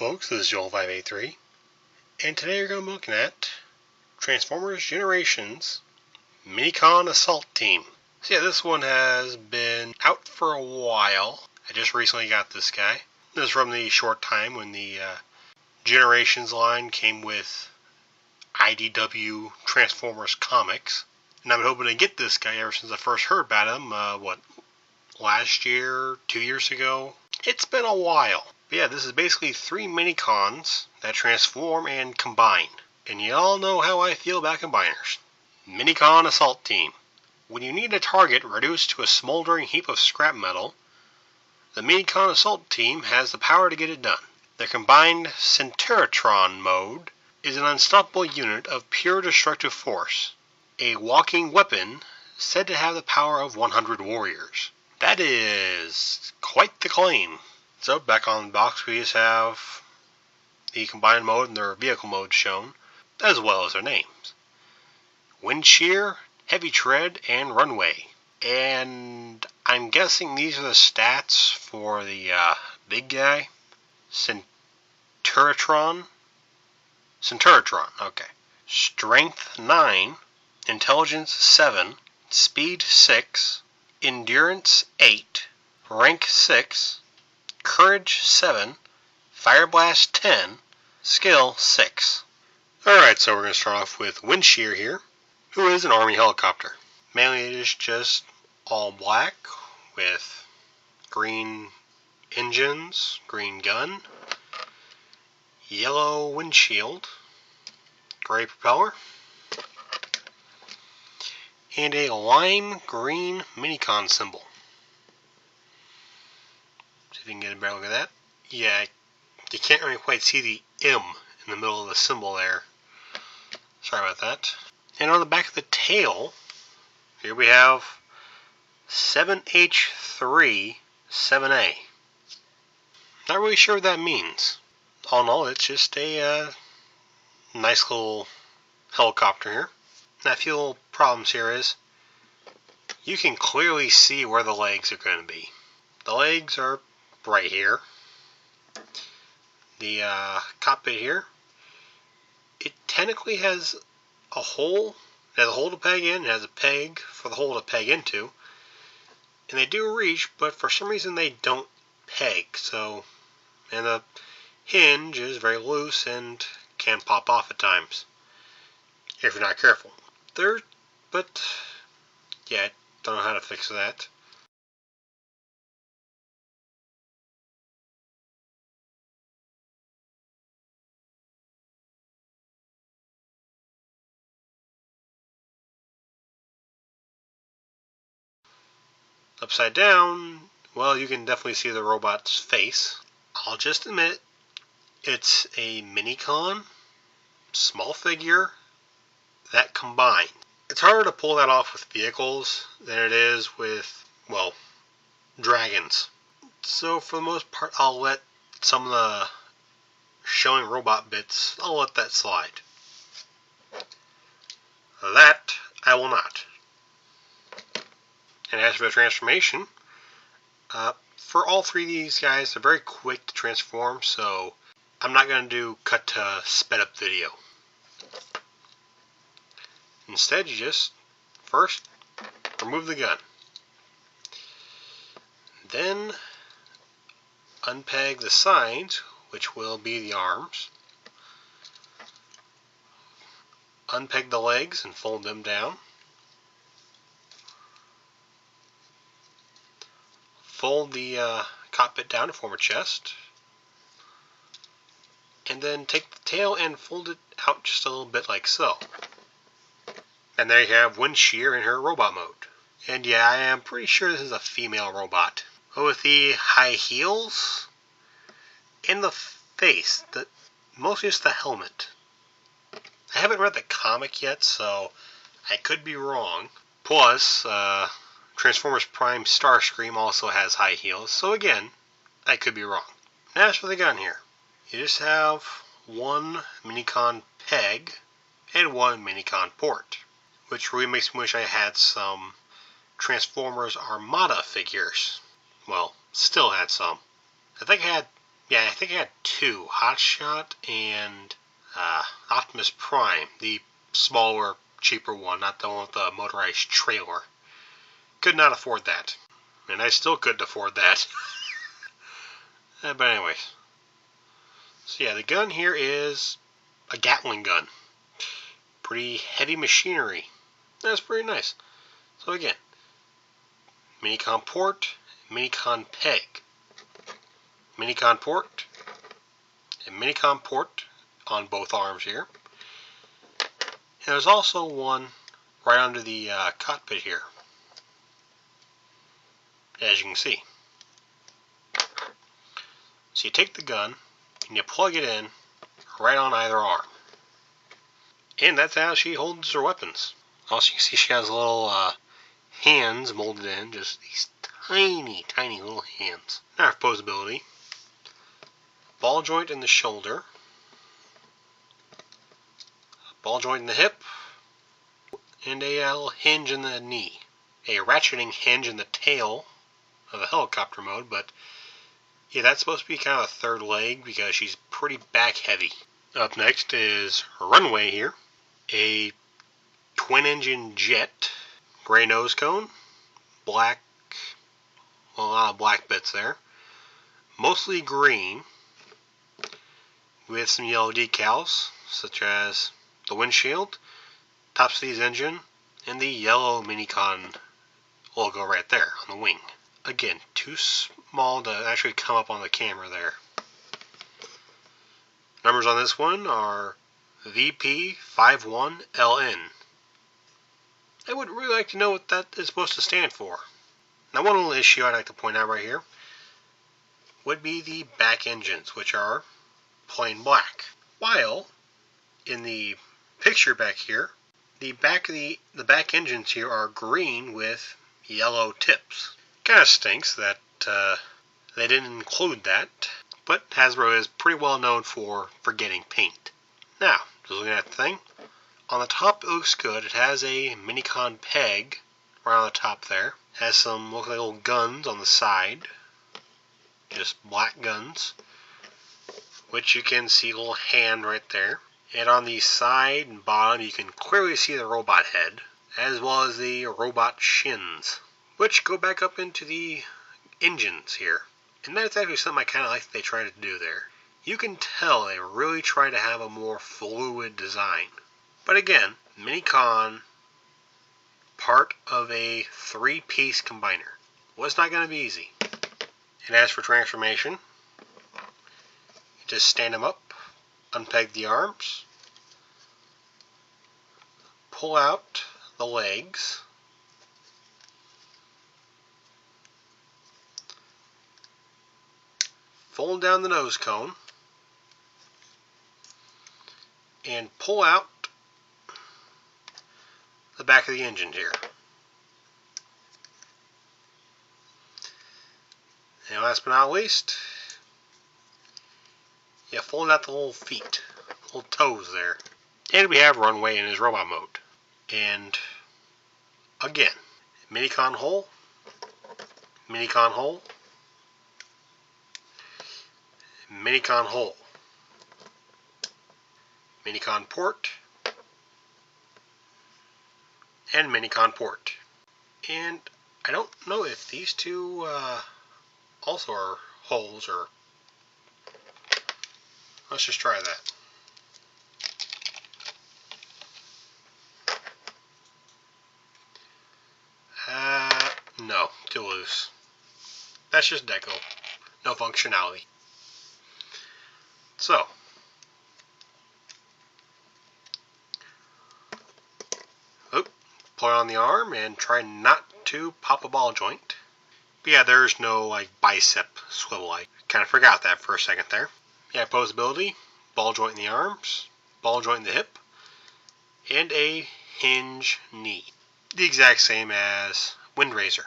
folks, this is Joel583, and today we're going to be looking at Transformers Generations Minicon Assault Team. So yeah, this one has been out for a while. I just recently got this guy. This is from the short time when the Generations line came with IDW Transformers comics. And I've been hoping to get this guy ever since I first heard about him, last year, 2 years ago? It's been a while. But yeah, this is basically 3 Minicons that transform and combine. And you all know how I feel about combiners. Minicon Assault Team. When you need a target reduced to a smoldering heap of scrap metal, the Minicon Assault Team has the power to get it done. Their combined Centuratron mode is an unstoppable unit of pure destructive force. A walking weapon said to have the power of 100 warriors. That is quite the claim. So back on the box we just have the combined mode and their vehicle mode shown, as well as their names. Wind shear, heavy tread, and runway. And I'm guessing these are the stats for the big guy. Centuratron, okay. Strength 9, Intelligence 7, Speed 6, Endurance 8, Rank 6, Courage 7, Fire Blast 10, Skill 6. Alright, so we're going to start off with Wind Shear here, who is an Army helicopter. Mainly it is just all black with green engines, green gun, yellow windshield, gray propeller, and a lime green Minicon symbol. See if you can get a better look at that. Yeah, you can't really quite see the M in the middle of the symbol there. Sorry about that. And on the back of the tail, here we have 7H3 7A. Not really sure what that means. All in all, it's just a nice little helicopter here. Now, a few little problems here is you can clearly see where the legs are going to be. The legs are right here. The cockpit here, it technically has a hole. It has a hole to peg in. It has a peg for the hole to peg into. And they do reach, but for some reason they don't peg. And the hinge is very loose and can pop off at times if you're not careful. But yeah, don't know how to fix that. Upside down, well, you can definitely see the robot's face. I'll just admit, it's a Minicon, small figure, that combined. It's harder to pull that off with vehicles than it is with, well, dragons. So for the most part, I'll let some of the showing robot bits, I'll let that slide. That I will not. And as for the transformation, for all 3 of these guys, they're very quick to transform, so I'm not going to do cut to sped up video. Instead, you just first remove the gun. Then unpeg the sides, which will be the arms. Unpeg the legs and fold them down. Fold the cockpit down to form a chest. And then take the tail and fold it out just a little bit like so. And there you have Wind Shear in her robot mode. And yeah, I am pretty sure this is a female robot. But with the high heels and the face, mostly just the helmet. I haven't read the comic yet, so I could be wrong. Plus, Transformers Prime Starscream also has high heels, so again, I could be wrong. Now as for the gun here, you just have one Minicon peg and one Minicon port, which really makes me wish I had some Transformers Armada figures. Well, still had some. I think I had Yeah, I think I had two, Hotshot and Optimus Prime, the smaller, cheaper one, not the one with the motorized trailer. Could not afford that. And I still couldn't afford that. But anyways. So yeah, the gun here is a Gatling gun. Pretty heavy machinery. That's pretty nice. So again, Minicon port, Minicon peg. Minicon port, and Minicon port on both arms here. And there's also one right under the cockpit here, as you can see. So you take the gun and you plug it in right on either arm. And that's how she holds her weapons. Also, you can see she has little hands molded in, just these tiny, tiny little hands. Now for posability, ball joint in the shoulder, ball joint in the hip, and a little hinge in the knee. A ratcheting hinge in the tail of the helicopter mode, but yeah, that's supposed to be kind of a third leg because she's pretty back heavy. Up next is her runway here. A twin engine jet, gray nose cone, black, well, a lot of black bits there, mostly green, with some yellow decals, such as the windshield, top speed engine, and the yellow Minicon logo right there on the wing. Again, too small to actually come up on the camera there. Numbers on this one are VP51LN. I would really like to know what that is supposed to stand for. Now, one little issue I'd like to point out right here would be the back engines, which are plain black. While in the picture back here, the back engines here are green with yellow tips. Kind of stinks that they didn't include that, but Hasbro is pretty well known for forgetting paint. Now, just looking at the thing, on the top it looks good. It has a Minicon peg right on the top there. It has some look like little guns on the side, just black guns, which you can see a little hand right there. And on the side and bottom you can clearly see the robot head, as well as the robot shins, which go back up into the engines here. And that's actually something I kind of like that they tried to do there. You can tell they really try to have a more fluid design. But again, Minicon, part of a 3-piece combiner. Was not going to be easy. And as for transformation, you just stand them up, unpeg the arms, pull out the legs, fold down the nose cone, and pull out the back of the engine here. And last but not least, you fold out the little feet, little toes there. And we have runway in his robot mode. And again, Minicon hole, Minicon hole, Minicon hole, Minicon port, and Minicon port. And I don't know if these two also are holes, or let's just try that. No, too loose. That's just deco, no functionality. So, pull on the arm and try not to pop a ball joint. But yeah, there's no like bicep swivel. I kind of forgot that for a second there. Yeah, posability, ball joint in the arms, ball joint in the hip, and a hinge knee. The exact same as Windraiser.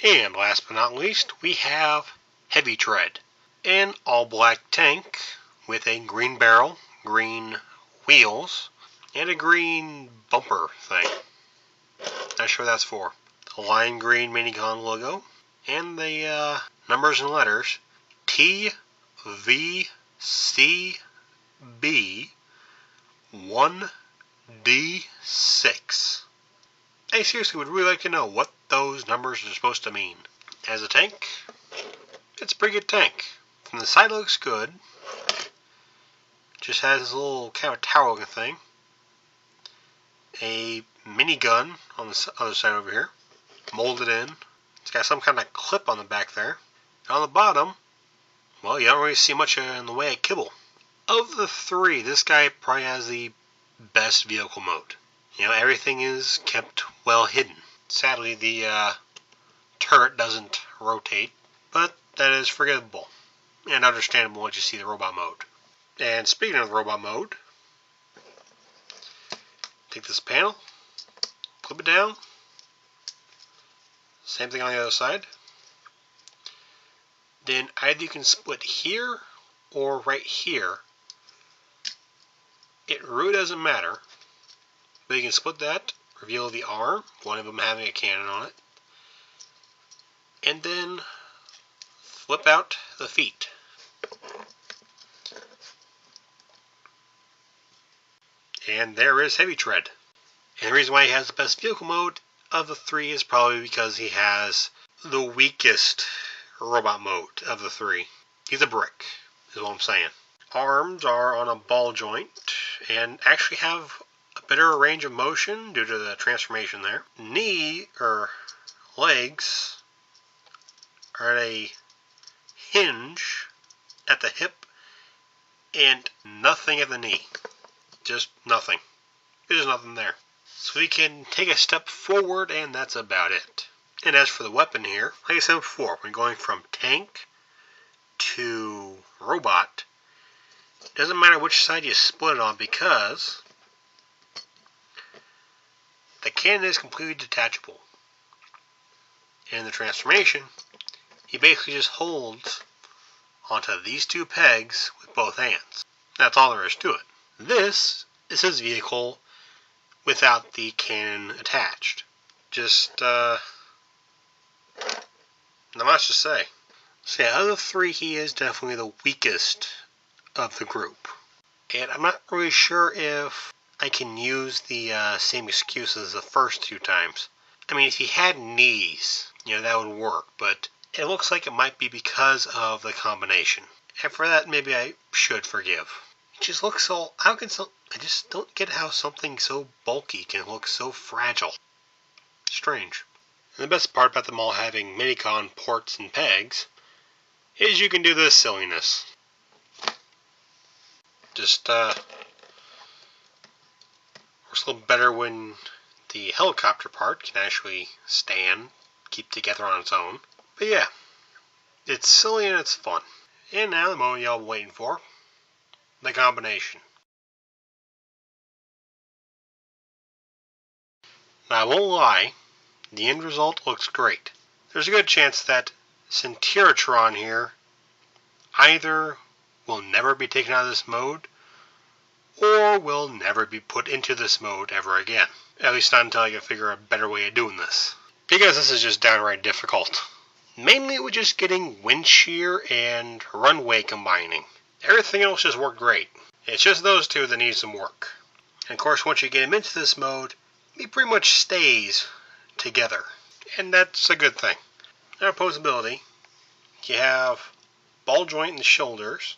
And last but not least, we have Heavy Tread. An all-black tank with a green barrel, green wheels, and a green bumper thing. Not sure what that's for. A lime green Minicon logo, and the numbers and letters TOO VCB1D6. I seriously would really like to know what those numbers are supposed to mean. As a tank, it's a pretty good tank. From the side, it looks good. Just has this little kind of tower looking thing. A minigun on the other side over here, molded in. It's got some kind of clip on the back there. And on the bottom, well, you don't really see much in the way of kibble. Of the three, this guy probably has the best vehicle mode. You know, everything is kept well hidden. Sadly, the turret doesn't rotate, but that is forgivable and understandable once you see the robot mode. And speaking of the robot mode, take this panel, clip it down, same thing on the other side. Then either you can split here or right here. It really doesn't matter, but you can split that, reveal the arm, one of them having a cannon on it, and then flip out the feet. And there is Heavy Tread. And the reason why he has the best vehicle mode of the three is probably because he has the weakest robot mode of the three. He's a brick, is what I'm saying. Arms are on a ball joint and actually have a better range of motion due to the transformation there. Legs are at a hinge at the hip and nothing at the knee. Just nothing. There's nothing there. So we can take a step forward and that's about it. And as for the weapon here, like I said before, we're going from tank to robot. It doesn't matter which side you split it on because the cannon is completely detachable. And the transformation, he basically just holds onto these two pegs with both hands. That's all there is to it. This is his vehicle without the cannon attached. Just, not much to say. So yeah, of the three, he is definitely the weakest of the group. And I'm not really sure if I can use the same excuse as the first two times. I mean, if he had knees, you know, that would work, but it looks like it might be because of the combination. And for that, maybe I should forgive. It just looks so, I just don't get how something so bulky can look so fragile. Strange. And the best part about them all having Minicon ports and pegs is you can do this silliness. Just, works a little better when the helicopter part can actually stand, keep together on its own. But yeah, it's silly and it's fun. And now the moment y'all been waiting for, the combination. Now I won't lie, the end result looks great. There's a good chance that Centuratron here either will never be taken out of this mode or will never be put into this mode ever again. At least not until I can figure a better way of doing this. Because this is just downright difficult. Mainly with just getting wind shear and runway combining. Everything else just worked great. It's just those two that need some work. And of course, once you get him into this mode, he pretty much stays together. And that's a good thing. Now, opposability. You have ball joint in the shoulders,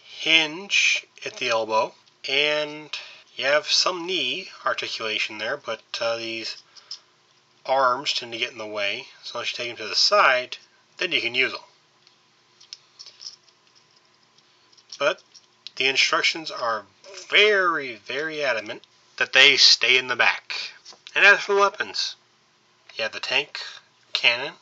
hinge at the elbow, and you have some knee articulation there, but these arms tend to get in the way. So once you take them to the side, then you can use them. But the instructions are very, very adamant that they stay in the back. And as for the weapons, you have the tank cannon,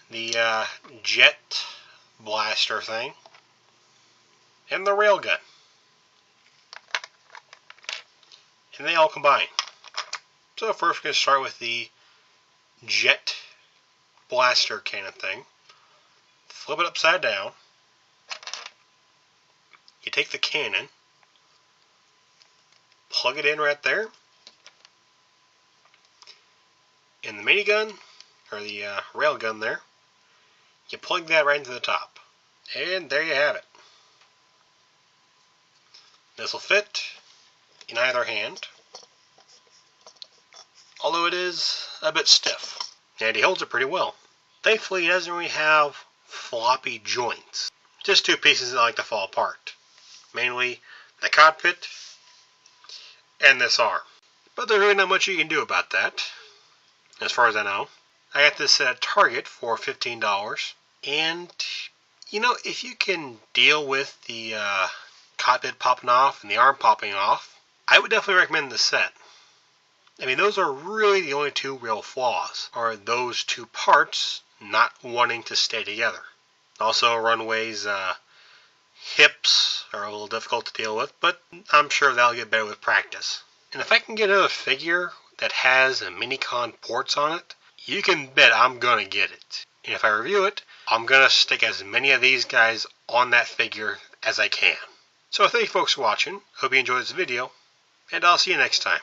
the jet blaster thing, and the railgun. And they all combine. So first we're going to start with the jet blaster cannon thing. Flip it upside down. You take the cannon, plug it in right there, and the minigun, or the railgun there, you plug that right into the top. And there you have it. This will fit in either hand, although it is a bit stiff. And he holds it pretty well. Thankfully, he doesn't really have floppy joints. Just two pieces that like to fall apart. Mainly the cockpit and this arm. But there's really not much you can do about that, as far as I know. I got this at Target for $15. And, you know, if you can deal with the cockpit popping off and the arm popping off, I would definitely recommend this set. I mean, those are really the only two real flaws, are those two parts not wanting to stay together. Also, Runway's hips are a little difficult to deal with, but I'm sure that'll get better with practice. And if I can get another figure that has a Minicon ports on it, you can bet I'm gonna get it. And if I review it, I'm gonna stick as many of these guys on that figure as I can. So thank you folks for watching. Hope you enjoyed this video, and I'll see you next time.